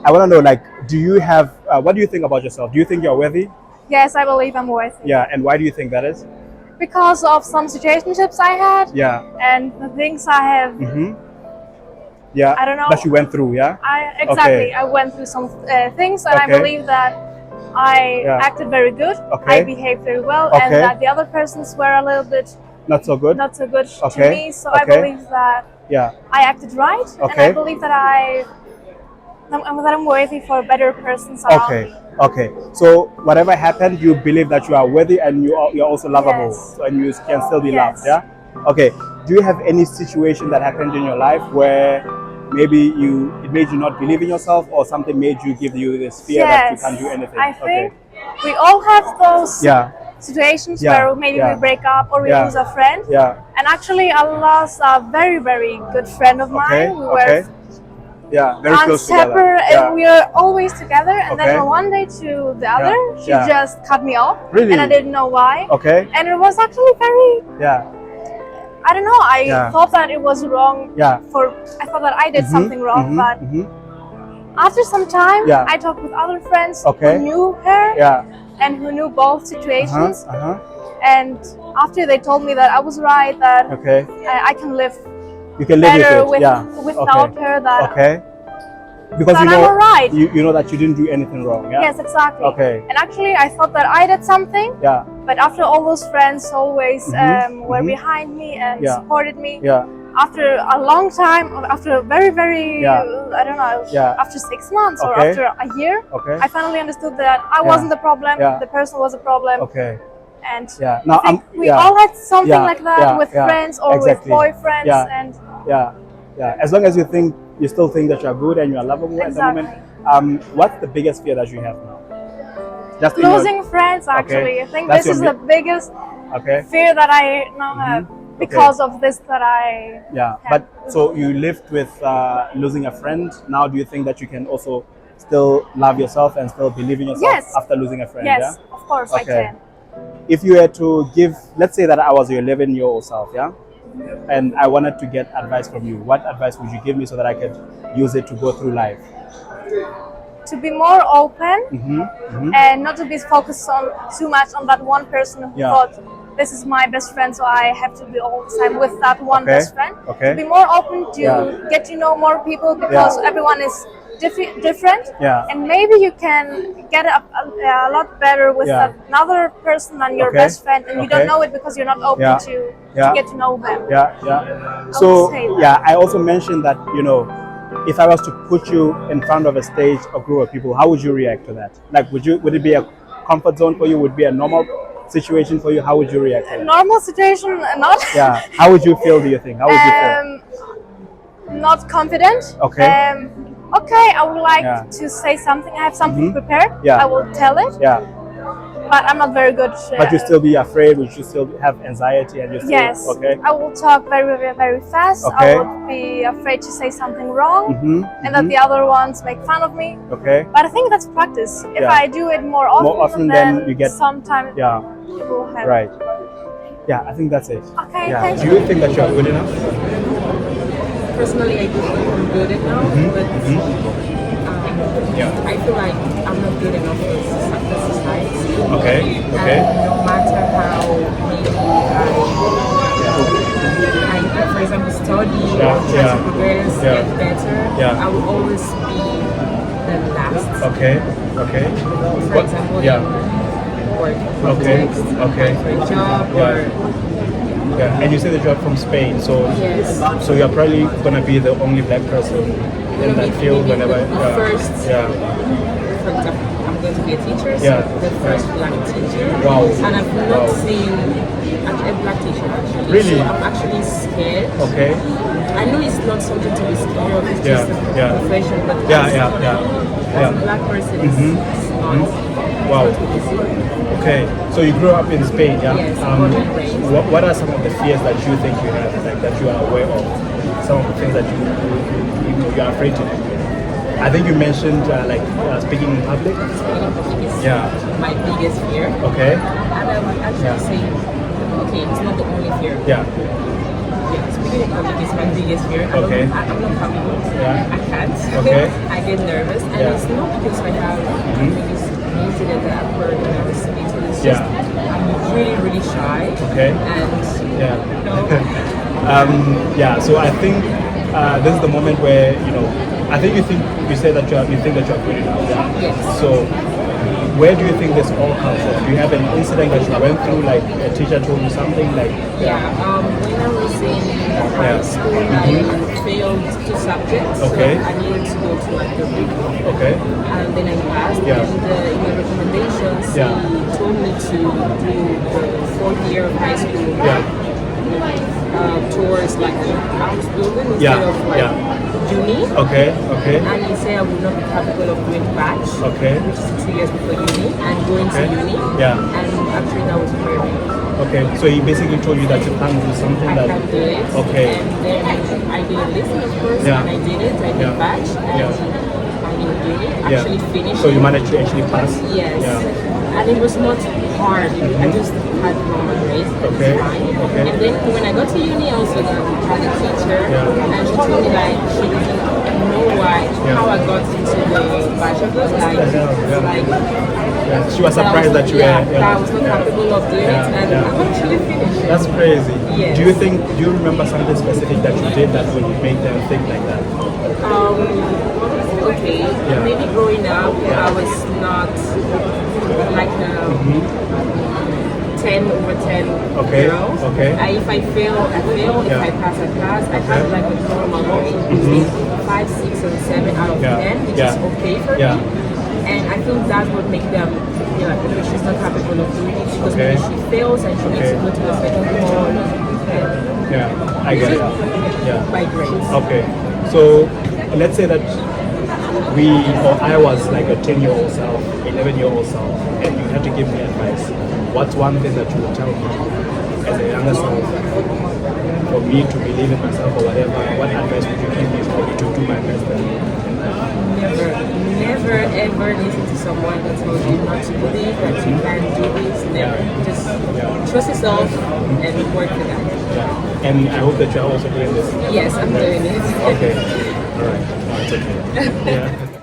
I want to know, like, do you have, what do you think about yourself? Do you think you're worthy? Yes, I believe I'm worthy. Yeah, and why do you think that is? Because of some situationships I had. Yeah. And the things I have. Yeah. I don't know. That you went through, yeah? Exactly. Okay. I went through some things, and I Okay. believe that I acted very good. Okay. I behaved very well, Okay. and that the other persons were a little bit not so good to me. So I believe that I acted right, and I believe that I'm worthy for better persons around me. Okay. So whatever happened, you believe that you are worthy and you're also lovable, Yes. and you can still be Yes. loved. Yeah. Okay. Do you have any situation that happened in your life where maybe it made you not believe in yourself, or something made you give you this fear that you can't do anything? I think we all have those situations where maybe we break up or we lose a friend. Yeah. And actually, I lost a very, very good friend of mine. We were very close together. and we are always together. And then one day to the other, she just cut me off. Really? And I didn't know why. Okay. And it was actually very. I don't know. I thought that it was wrong. I thought that I did something wrong, but after some time, I talked with other friends who knew her and who knew both situations. And after they told me that I was right, that I can live. You can live better with it. without her. That because that you know, I'm alright. You know that you didn't do anything wrong. Yeah? Yes, exactly. Okay. And actually, I thought that I did something. Yeah. But after all those friends always were behind me and supported me. Yeah. After a long time, after a very, very, I don't know, after 6 months or after a year, I finally understood that I wasn't the problem. The person was the problem. Okay. And now I think we all had something like that with friends or with boyfriends. And as long as you still think that you are good and you are lovable at the moment. What's the biggest fear that you have now? Just losing friends, actually. I think this is the biggest fear that I now have because of this that I have. But so you lived with losing a friend. Now do you think that you can also still love yourself and still believe in yourself after losing a friend? Yes, of course I can. If you were to give, let's say that I was your 11-year-old self, and I wanted to get advice from you, what advice would you give me so that I could use it to go through life? To be more open and not to be focused on too much on that one person who thought this is my best friend, so I have to be all the time with that one best friend. To be more open to get to know more people, because everyone is different, and maybe you can get a lot better with another person than your best friend, and you don't know it because you're not open to get to know them. So I also mentioned that, you know, if I was to put you in front of a stage, a group of people, how would you react to that? Like, would it be a comfort zone for you? Would it be a normal situation for you? How would you react to that? Normal situation, not. How would you feel, do you think? How would you feel? Not confident. Okay, I would like to say something. I have something prepared. I will tell it. But I'm not very good. But you still be afraid? Would you still have anxiety? And you still, yes. I will talk very, very, very fast. I would be afraid to say something wrong, and that the other ones make fun of me. But I think that's practice. If I do it more often, then you get sometimes it will happen. Right. I think that's it. Okay. Thank you. Do you think that you are good enough? Personally, I think I'm good enough, but I feel like I'm not good enough for the society. And no matter how maybe I for example, study, try to progress, get better, I will always be the last. For example, work context, for a job or. And you said that you're from Spain, so so you're probably gonna be the only black person in that field whenever. First, for example, I'm going to be a teacher, so the first black teacher. Wow. And I've not seen a black teacher actually. Really? So I'm actually scared. I know it's not something to be scared of, it's just a profession, but as a black person, it's not. Wow. Okay, so you grew up in Spain, Yes, what are some of the fears that you think you have, like that you are aware of? Some of the things that you are afraid to do? I think you mentioned speaking in public. Speaking is my biggest fear. And I would actually say, it's not the only fear. speaking in public is my biggest fear. Okay. I'm not comfortable. Yeah. I can't. Okay. I get nervous, and it's not because I have this incident that I've heard when I was speaking. It's just I'm really, really shy. Okay. And Yeah. you know, Yeah. So I think this is the moment where I think you think that you're good enough. Yeah. yes. So where do you think this all comes from? Do you have an incident that you went through, like a teacher told you something, like? Yeah, when I was in high school, I failed 2 subjects, Okay. so I needed to go to like the recall. Okay. And then I passed, Yeah. and in my recommendations, Yeah. he told me to do the 4th year of high school Yeah. towards like the house building instead of like uni. Okay. Okay. And he said I would not be capable of doing batch, Okay. which is 2 years before uni, and going Okay. to uni. Yeah. And actually that was very Okay. So he basically told you that you can't do something I that. can do it. Okay. And then I didn't listen at first, Yeah. and I did it. I did Yeah. batch, and Yeah. I didn't do it. Yeah. Actually finished. So you it. managed to actually pass. Yes. Yeah. And it was not hard. I just had normal grades. Okay. It's fine. Okay. And then when I got to uni, I also had a teacher, Yeah. and she told me like she didn't know how I got into the bachelor's. Like, like Yeah. She was surprised that you that were. I was not capable of doing it, and Yeah. I actually finished it. That's crazy. Yes. Do you remember something specific that you did that would make them think like that? Okay, maybe growing up, I was not like 10 over 10 Okay, girl. okay. If I fail, I fail. If I pass, I pass. I have like a normal grade between 5, 6, and 7 out of 10, which is okay for me. And I think that would make them feel like, okay, she's not capable of doing it because maybe she fails and she needs to go to the second hall. Yeah, I get it. Yeah. By grades. Okay. So let's say that I was like a 10-year-old self, 11-year-old self, and you had to give me advice. What's one thing that you would tell me as a younger self for me to believe in myself or whatever? What advice would you give me for me to do my best? Never ever listen to someone that tells you not to believe that you can do this. Never. Just trust yourself and work for that. Yeah. And I hope that you are also doing this. Yes, I'm doing it. Okay. All right. No, it's okay. Yeah.